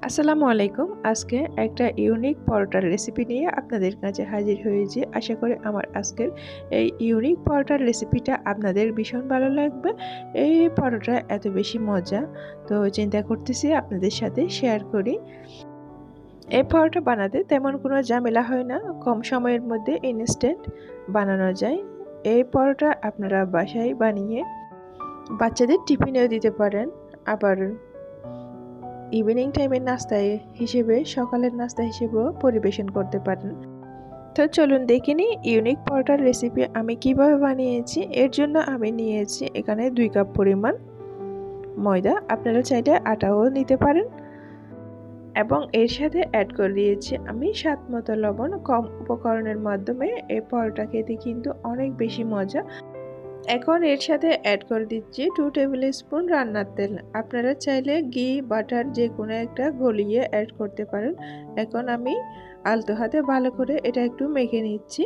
আসসালামু আলাইকুম। আজকে একটা ইউনিক পরোটার রেসিপি নিয়ে আপনাদের কাছে হাজির হয়েছি। আশা করি আমার আজকের এই ইউনিক পরোটার রেসিপিটা আপনাদের ভীষণ ভালো লাগবে। এই পরোটা এত বেশি মজা, তো চিন্তা করতেছি আপনাদের সাথে শেয়ার করি। এই পরোটা বানাতে তেমন কোনো ঝামেলা হয় না, কম সময়ের মধ্যে ইনস্ট্যান্ট বানানো যায়। এই পরোটা আপনারা বাসায় বানিয়ে বাচ্চাদের টিফিনেও দিতে পারেন, আবার ইভিনিং টাইমের নাস্তা হিসেবে, সকালের নাস্তা হিসেবেও পরিবেশন করতে পারেন। তো চলুন দেখে নিই ইউনিক পরোটার রেসিপি আমি কিভাবে বানিয়েছি। এর জন্য আমি নিয়েছি এখানে 2 কাপ পরিমাণ ময়দা, আপনারা চাইলে আটাও নিতে পারেন, এবং এর সাথে অ্যাড করে দিয়েছি আমি স্বাদ মতো লবণ। কম উপকরণের মাধ্যমে এই পরোটা খেতে কিন্তু অনেক বেশি মজা। এখন এর সাথে অ্যাড করে দিচ্ছি 2 টেবিল স্পুন রান্নার তেল। আপনারা চাইলে ঘি, বাটার যে কোনো একটা গলিয়ে অ্যাড করতে পারেন। এখন আমি আলতো হাতে ভালো করে এটা একটু মেখে নিচ্ছি।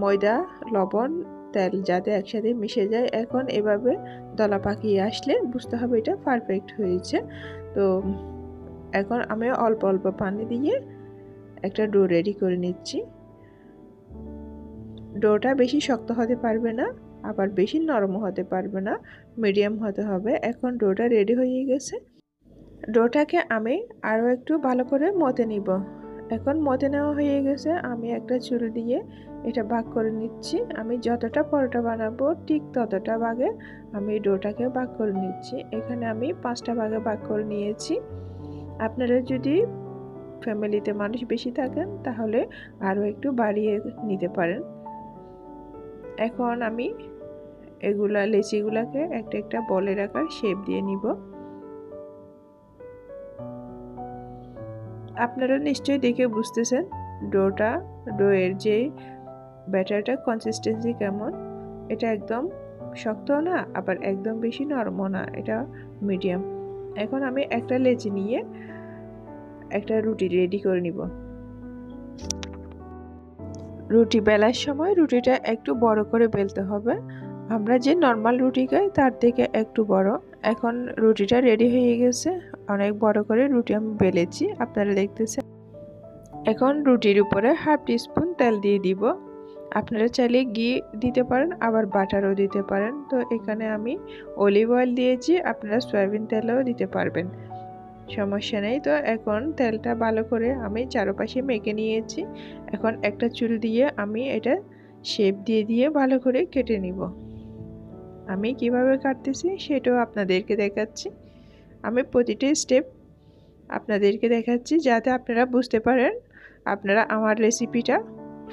ময়দা, লবণ, তেল যাতে একসাথে মিশে যায়। এখন এভাবে দলা পাকিয়ে আসলে বুঝতে হবে এটা পারফেক্ট হয়েছে। তো এখন আমি অল্প অল্প পানি দিয়ে একটা ডো রেডি করে নিচ্ছি। ডোটা বেশি শক্ত হতে পারবে না, আবার বেশি নরম হতে পারবে না, মিডিয়াম হতে হবে। এখন ডোটা রেডি হয়ে গেছে। ডোটাকে আমি আরও একটু ভালো করে মতে নিব। এখন মতে নেওয়া হয়ে গেছে। আমি একটা ছুরি দিয়ে এটা ভাগ করে নিচ্ছি। আমি যতটা পরোটা বানাবো ঠিক ততটা ভাগে আমি ডোটাকে ভাগ করে নিচ্ছি। এখানে আমি 5টা ভাগে ভাগ করে নিয়েছি। আপনারা যদি ফ্যামিলিতে মানুষ বেশি থাকেন তাহলে আরও একটু বাড়িয়ে নিতে পারেন। এখন আমি লেচিগুলাকে একটা একটা বলের আকার শেপ দিয়ে নিব। আপনারা নিশ্চয়ই দেখে বুঝতেছেন ডোয়ের যে ব্যাটারটা কনসিস্টেন্সি কেমন। এটা একদম শক্ত না, আবার একদম বেশি নরমও না, এটা মিডিয়াম। এখন আমি একটা লেচি নিয়ে একটা রুটি রেডি করে নিব। রুটি বেলার সময় রুটিটা একটু বড় করে বেলতে হবে। আমরা যে নর্মাল রুটি খাই তার থেকে একটু বড়। এখন রুটিটা রেডি হয়ে গেছে। অনেক বড় করে রুটি আমি বেলেছি, আপনারা দেখতেছেন। এখন রুটির উপরে হাফ টিস্পুন তেল দিয়ে দিব। আপনারা চাইলে ঘি দিতে পারেন, আবার বাটারও দিতে পারেন। তো এখানে আমি অলিভ অয়েল দিয়েছি, আপনারা সয়াবিন তেলও দিতে পারবেন, সমস্যা নেই। তো এখন তেলটা ভালো করে আমি চারপাশে মেখে নিয়েছি। এখন একটা চুল দিয়ে আমি এটা শেপ দিয়ে দিয়ে ভালো করে কেটে নিব। আমি কিভাবে কাটতেছি সেটাও আপনাদেরকে দেখাচ্ছি। আমি প্রতিটি স্টেপ আপনাদেরকে দেখাচ্ছি যাতে আপনারা বুঝতে পারেন, আপনারা আমার রেসিপিটা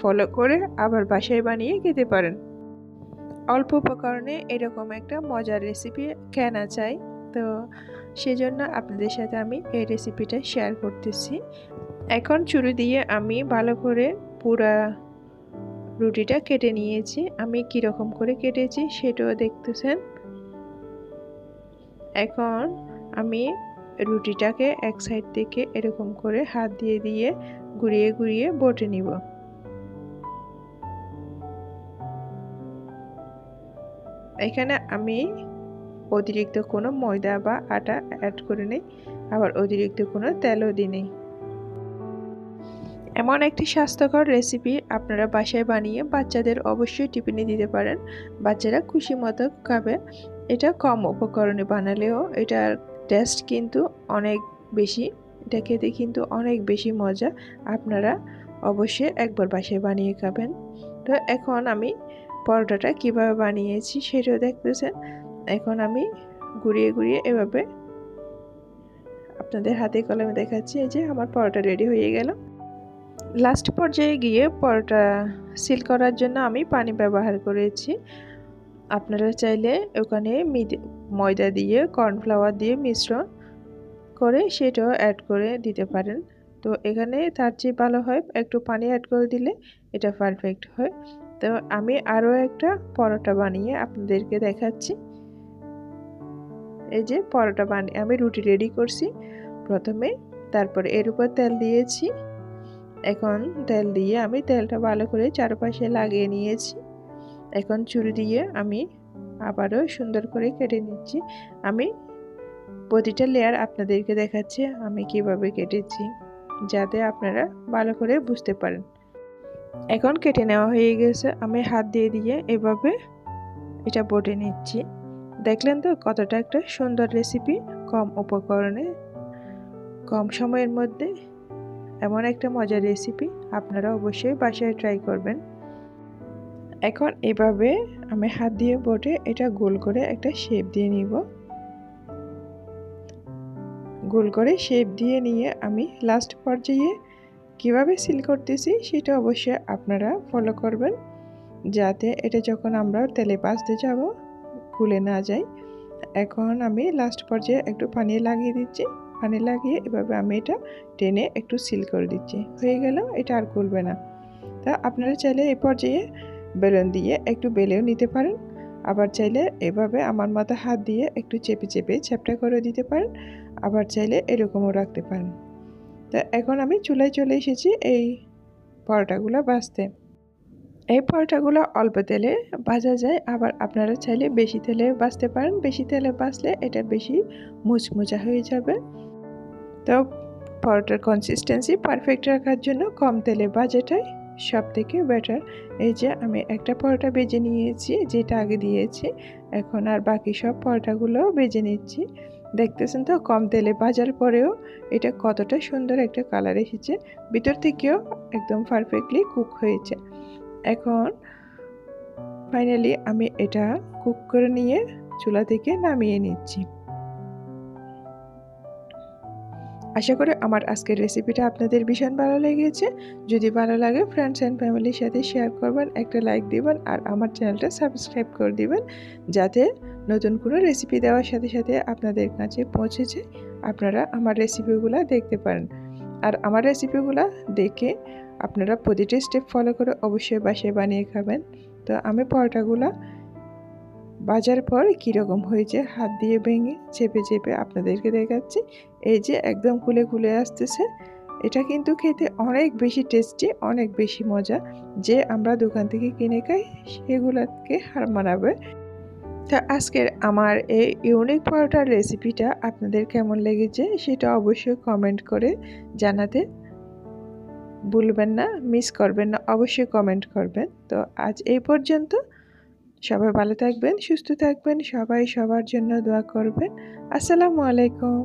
ফলো করে আবার বাসায় বানিয়ে খেতে পারেন। অল্প উপকরণে এরকম একটা মজার রেসিপি কেনা চাই, তো সেজন্য আপনাদের সাথে আমি এই রেসিপিটা শেয়ার করতেছি। এখন ছুরি দিয়ে আমি ভালো করে পুরা রুটিটা কেটে নিয়েছি। আমি কীরকম করে কেটেছি সেটাও দেখতেছেন। এখন আমি রুটিটাকে এক সাইড থেকে এরকম করে হাত দিয়ে দিয়ে ঘুরিয়ে ঘুরিয়ে বটে নিব। এখানে আমি অতিরিক্ত কোনো ময়দা বা আটা অ্যাড করে নেই, আবার অতিরিক্ত কোনো তেলও দিই নেই। এমন একটি স্বাস্থ্যকর রেসিপি আপনারা বাসায় বানিয়ে বাচ্চাদের অবশ্যই টিফিনে দিতে পারেন। বাচ্চারা খুশি মতো খাবে। এটা কম উপকরণে বানালেও এটার টেস্ট কিন্তু অনেক বেশি, এটা খেতে কিন্তু অনেক বেশি মজা। আপনারা অবশ্যই একবার বাসায় বানিয়ে খাবেন। তো এখন আমি পরোটাটা কিভাবে বানিয়েছি সেটাও দেখতেছেন। এখন আমি ঘুরিয়ে ঘুরিয়ে এভাবে আপনাদের হাতে কলমে দেখাচ্ছি। এই যে আমার পরোটা রেডি হয়ে গেল। লাস্ট পর্যায়ে গিয়ে পরোটা সিল করার জন্য আমি পানি ব্যবহার করেছি। আপনারা চাইলে ওখানে ময়দা দিয়ে কর্নফ্লাওয়ার দিয়ে মিশ্রণ করে সেটাও অ্যাড করে দিতে পারেন। তো এখানে তার চেয়ে ভালো হয় একটু পানি অ্যাড করে দিলে এটা পারফেক্ট হয়। তো আমি আরও একটা পরোটা বানিয়ে আপনাদেরকে দেখাচ্ছি। এই যে পরোটা বানিয়ে আমি রুটি রেডি করছি প্রথমে, তারপরে এর উপর তেল দিয়েছি। এখন তেল দিয়ে আমি তেলটা ভালো করে চারপাশে লাগিয়ে নিয়েছি। এখন ছুরি দিয়ে আমি আবারও সুন্দর করে কেটে নিচ্ছি। আমি প্রতিটা লেয়ার আপনাদেরকে দেখাচ্ছি আমি কিভাবে কেটেছি, যাতে আপনারা ভালো করে বুঝতে পারেন। এখন কেটে নেওয়া হয়ে গেছে, আমি হাত দিয়ে দিয়ে এভাবে এটা বটে নিচ্ছি। দেখলেন তো কতটা একটা সুন্দর রেসিপি, কম উপকরণে কম সময়ের মধ্যে এমন একটা মজার রেসিপি আপনারা অবশ্যই বাসায় ট্রাই করবেন। এখন এভাবে আমি হাত দিয়ে বটে এটা গোল করে একটা শেপ দিয়ে নিব। গোল করে শেপ দিয়ে নিয়ে আমি লাস্ট পর্যায়ে কিভাবে সিল করতেছি সেটা অবশ্যই আপনারা ফলো করবেন, যাতে এটা যখন আমরা তেলে ভাজতে যাব খুলে না যায়। এখন আমি লাস্ট পর্যায়ে একটু পানি লাগিয়ে দিচ্ছি, পানি লাগিয়ে এভাবে আমি এটা টেনে একটু সিল করে দিচ্ছি। হয়ে গেল, এটা আর খুলবে না। তা আপনারা চাইলে এই পর্যায়ে বেলুন দিয়ে একটু বেলেও নিতে পারেন, আবার চাইলে এভাবে আমার মতো হাত দিয়ে একটু চেপে চেপে চ্যাপটা করে দিতে পারেন, আবার চাইলে এরকমও রাখতে পারেন। তা এখন আমি চুলায় চলে এসেছি এই পরোটাগুলো ভাজতে। এই পরোটাগুলো অল্প তেলে ভাজা যায়, আবার আপনারা চাইলে বেশি তেলে ভাজতে পারেন। বেশি তেলে ভাজলে এটা বেশি মুচমুচা হয়ে যাবে। তো পরোটার কনসিস্টেন্সি পারফেক্ট রাখার জন্য কম তেলে ভাজাটাই সব থেকে বেটার। এই যে আমি একটা পরোটা ভেজে নিয়েছি, যেটা আগে দিয়েছি, এখন আর বাকি সব পরোটাগুলো ভেজে নিচ্ছি। দেখতেছেন তো কম তেলে ভাজার পরেও এটা কতটা সুন্দর একটা কালার এসেছে, ভিতর থেকেও একদম পারফেক্টলি কুক হয়েছে। এখন ফাইনালি আমি এটা কুক করে নিয়ে চুলা থেকে নামিয়ে নিচ্ছি। আশা করি আমার আজকের রেসিপিটা আপনাদের ভীষণ ভালো লেগেছে। যদি ভালো লাগে ফ্রেন্ডস অ্যান্ড ফ্যামিলির সাথে শেয়ার করবেন, একটা লাইক দিবেন, আর আমার চ্যানেলটা সাবস্ক্রাইব করে দিবেন, যাতে নতুন কোনো রেসিপি দেওয়ার সাথে সাথে আপনাদের কাছে পৌঁছে যায়, আপনারা আমার রেসিপিগুলো দেখতে পারেন। আর আমার রেসিপিগুলো দেখে আপনারা প্রতিটা স্টেপ ফলো করে অবশ্যই বাসায় বানিয়ে খাবেন। তো আমি পরোটাগুলো ভাজার পর কীরকম হয়েছে হাত দিয়ে ভেঙে চেপে চেপে আপনাদেরকে দেখাচ্ছি। এই যে একদম খুলে খুলে আসতেছে। এটা কিন্তু খেতে অনেক বেশি টেস্টি, অনেক বেশি মজা। যে আমরা দোকান থেকে কিনে খাই সেগুলোকে হার মানাবে। তো আজকের আমার এই ইউনিক পরোটার রেসিপিটা আপনাদের কেমন লেগেছে সেটা অবশ্যই কমেন্ট করে জানাতে ভুলবেন না, মিস করবেন না, অবশ্যই কমেন্ট করবেন। তো আজ এই পর্যন্ত। সবাই ভালো থাকবেন, সুস্থ থাকবেন, সবাই সবার জন্য দোয়া করবেন। আসসালামু আলাইকুম।